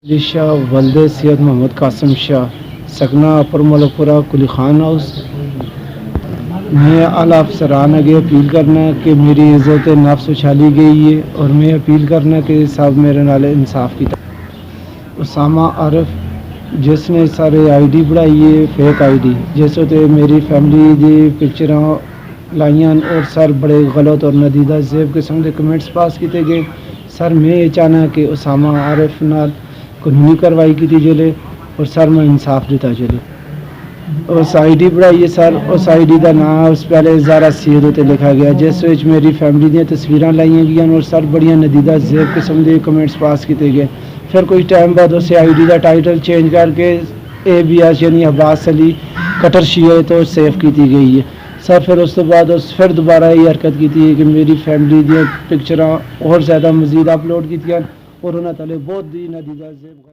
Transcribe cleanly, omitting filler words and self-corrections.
علی شاہ ولد سید محمد قاسم شاہ سکنہ اپر ملکپورہ کلی خان ہاؤس۔ میں اعلیٰ افسران آگے اپیل کرنا کہ میری عزت نفس اچھالی گئی ہے اور میں اپیل کرنا کہ صاحب میرے نال انصاف کی اسامہ عارف جس نے سارے آئی ڈی بڑھائی ہے فیک آئی ڈی جس ہوتے میری فیملی دی پکچراں لائیاں اور سر بڑے غلط اور ندیدہ زیب قسم کے کمنٹس پاس کیتے گئے۔ سر میں یہ چاہنا کہ اسامہ عارف نال قانونی کاروائی کی جلے اور سر میں انصاف دیتا چلے۔ اس آئی ڈی بڑھائی ہے سر، اس آئی ڈی کا نام اس پہلے زارا سید ہوتے لکھا گیا جس وچ میری فیملی دیا تصویراں لائیاں گئی اور سر بڑیاں ندیدہ زیب قسم کے کمنٹس پاس کیتے گئے۔ پھر کچھ ٹائم بعد اس آئی ڈی کا ٹائٹل چینج کر کے ABS یعنی عباس علی کٹر شیعہ تو سیو کی گئی ہے۔ سر پھر اس تو بعد پھر دوبارہ یہ حرکت کی ہے کہ میری فیملی دیا پکچراں اور زیادہ مزید اپلوڈ کی اور انہوں نے بہت دی ندیدہ زیب